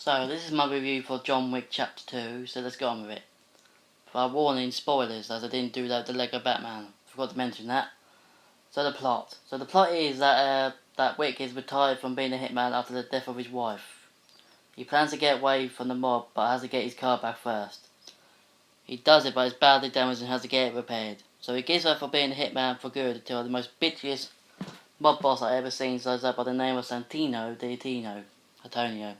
So, this is my review for John Wick Chapter 2, so let's get on with it. For warning, spoilers, as I didn't do that with the Lego Batman. Forgot to mention that. So the plot. The plot is that Wick is retired from being a hitman after the death of his wife. He plans to get away from the mob, but has to get his car back first. He does it, but it's badly damaged and has to get it repaired. So he gives up for being a hitman for good until the most bitchiest mob boss I ever seen shows up by the name of Santino Antonio.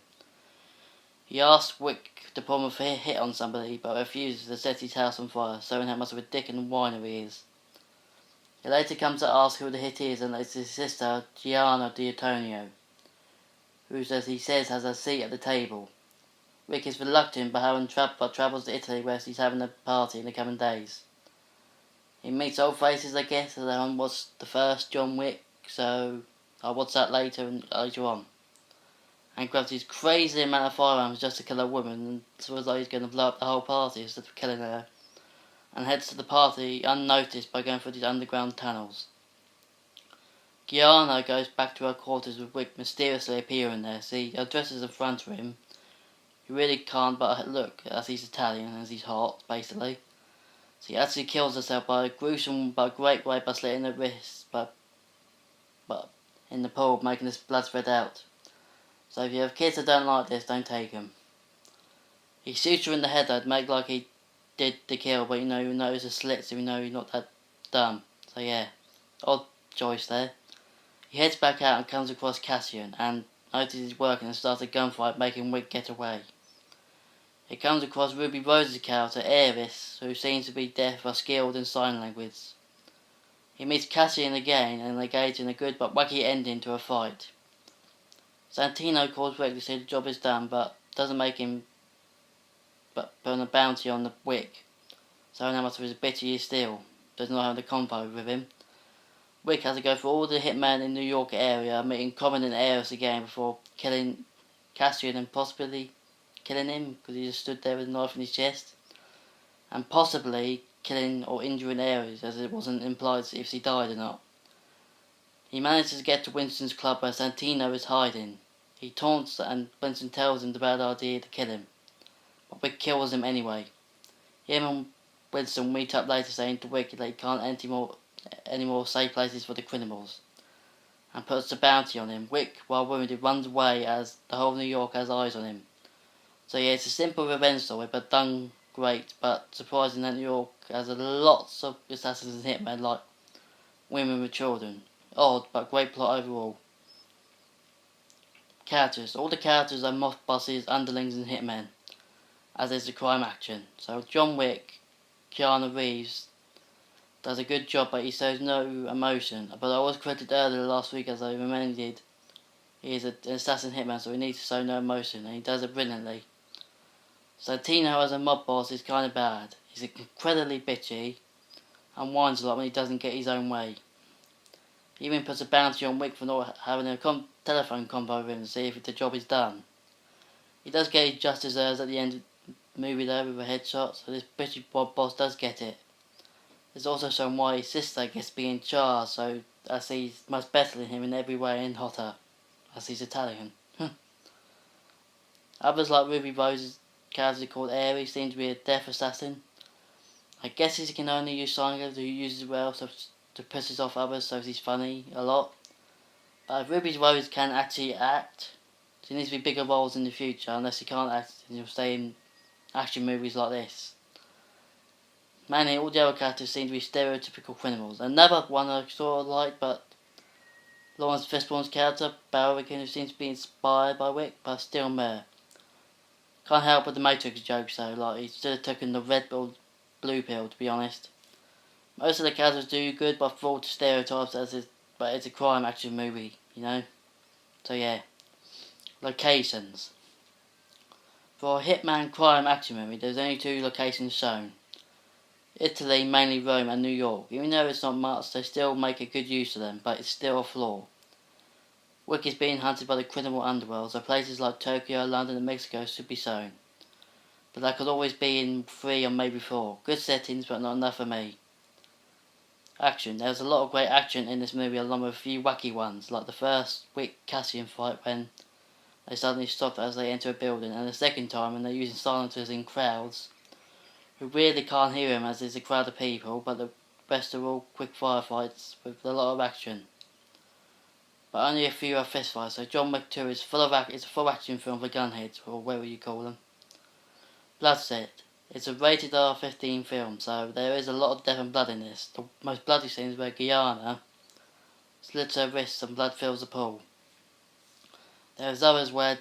He asks Wick to pull him a hit on somebody, but refuses to set his house on fire, showing how much of a dick and whiner he is. He later comes to ask who the hit is, and it's his sister, Gianna D'Antonio, who, as he says, has a seat at the table. Wick is reluctant, but travels to Italy, where he's having a party in the coming days. He meets old faces, I guess, as I haven't watched the first John Wick, so I'll watch that later on. And grabs his crazy amount of firearms just to kill a woman, and feels like he's going to blow up the whole party instead of killing her, and heads to the party unnoticed by going through these underground tunnels. Gianna goes back to her quarters with Wick mysteriously appearing there. See, her dress is in front of him. You really can't but look, as he's Italian, as he's hot, basically. So he actually kills herself by a gruesome but great way by slitting her wrists, but in the pool, making this blood spread out. So if you have kids that don't like this, don't take them. He shoots her in the head though, to make like he did the kill, but you notice the slits, so you know he's not that dumb. So yeah, odd choice there. He heads back out and comes across Cassian, and notices he's working and starts a gunfight, making Wick get away. He comes across Ruby Rose's character, Eris, who seems to be deaf but skilled in sign language. He meets Cassian again, and they engage in a good but wacky ending to a fight. Santino calls Wick to say the job is done, but doesn't make him put a bounty on the Wick, so how much of his bitch he is still, does not have the convo with him. Wick has to go through all the hitmen in the New York area, meeting Common and Eris again before killing Cassian and possibly killing him, because he just stood there with a knife in his chest, and possibly killing or injuring Eris, as it wasn't implied if he died or not. He manages to get to Winston's club where Santino is hiding. He taunts and Winston tells him the bad idea to kill him, but Wick kills him anyway. Him and Winston meet up later, saying to Wick that he can't enter any more safe places for the criminals, and puts a bounty on him. Wick, while wounded, runs away as the whole New York has eyes on him. So yeah, it's a simple revenge story, but done great. But surprising that New York has lots of assassins and hitmen, like women with children. Odd, but great plot overall. Characters. All the characters are mob bosses, underlings and hitmen, as is the crime action. So John Wick, Keanu Reeves, does a good job, but he shows no emotion. But I was credited earlier last week, as I reminded, he is an assassin hitman, so he needs to show no emotion, and he does it brilliantly. Santino as a mob boss is kind of bad. He's incredibly bitchy, and whines a lot when he doesn't get his own way. He even puts a bounty on Wick for not having a telephone convo with him to see if the job is done. He does get his just deserves at the end of the movie though, with a headshot, so this bitchy mob boss does get it. There's also shown why his sister gets to be in charge, so as he's much better than him in every way and hotter, as he's Italian. Others like Ruby Rose's character called Aries seem to be a deaf assassin. I guess he can only use sign language, who uses it well so to pisses off others, so he's funny a lot. But if Ruby Rose can actually act, she needs to be bigger roles in the future, unless he can't act, he'll stay in action movies like this. Mainly, all the other characters seem to be stereotypical criminals. Another one I sort of like, but Lawrence Fishburne's character, Barrigan, who seems to be inspired by Wick, but still meh. Can't help with the Matrix jokes though, like he should have taken the red pill, blue pill, to be honest. Most of the characters do good, but fall to stereotypes but it's a crime action movie, you know? So yeah. Locations. For a hitman crime action movie, there's only 2 locations shown. Italy, mainly Rome, and New York. Even though it's not much, they still make a good use of them, but it's still a flaw. Wick is being hunted by the criminal underworld, so places like Tokyo, London and Mexico should be shown. But that could always be in 3 or maybe 4. Good settings, but not enough for me. Action. There's a lot of great action in this movie, along with a few wacky ones, like the first Wick Cassian fight when they suddenly stop as they enter a building, and the second time when they're using silencers in crowds, who really can't hear him as there's a crowd of people, but the rest are all quick firefights with a lot of action. But only a few are fistfights, so John Wick 2 is it's a full action film for gunheads, or whatever you call them. Bloodset. It's a rated R15 film, so there is a lot of death and blood in this. The most bloody scene is where Guyana slits her wrists and blood fills the pool. There's others where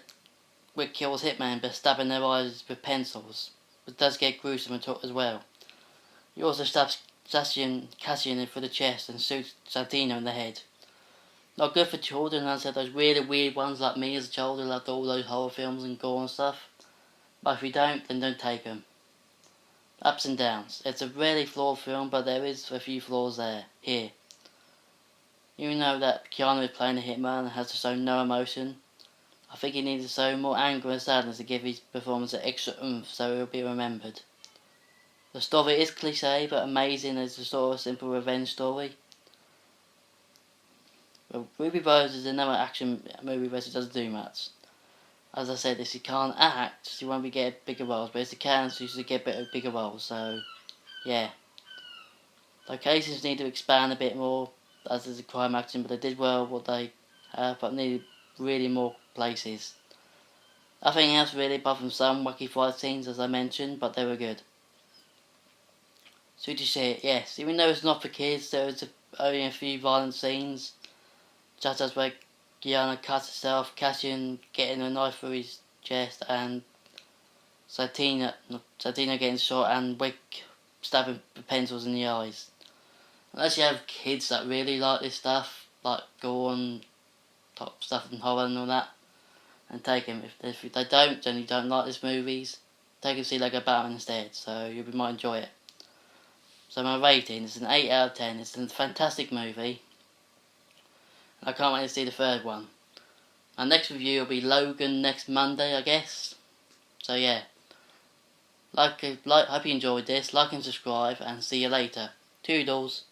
Wick kills Hitman by stabbing their eyes with pencils, but does get gruesome as well. He also stabs Cassian through the chest and shoots Santino in the head. Not good for children, as I said, those really weird ones like me as a child who loved all those horror films and gore and stuff. But if you don't, then don't take them. Ups and downs. It's a really flawed film, but there is a few flaws here. Even though that Keanu is playing a hitman and has to show no emotion, I think he needs to show more anger and sadness to give his performance an extra oomph so he'll be remembered. The story is cliché but amazing as a sort of simple revenge story. Well, Ruby Rose is another action movie where she doesn't do much. As I said, if she can't act, she won't be getting bigger roles, but if she can, she should get bigger roles, so yeah. Locations need to expand a bit more, as is a crime action, but they did well what they have, but needed really more places. Nothing else really apart from some wacky fight scenes, as I mentioned, but they were good. Sweetie shit, yes, even though it's not for kids, there is only a few violent scenes, such as where Gianna cuts herself, Cassian getting a knife through his chest, and Satina getting shot, and Wick stabbing pencils in the eyes. Unless you have kids that really like this stuff, like gore and top stuff and horror and all that, and take them. If they don't, then you don't like these movies, take them to see Lego Batman instead, so you might enjoy it. So my rating is an 8 out of 10. It's a fantastic movie. I can't wait to see the third one. My next review will be Logan next Monday, I guess. So yeah. Hope you enjoyed this. Like and subscribe, and see you later. Toodles.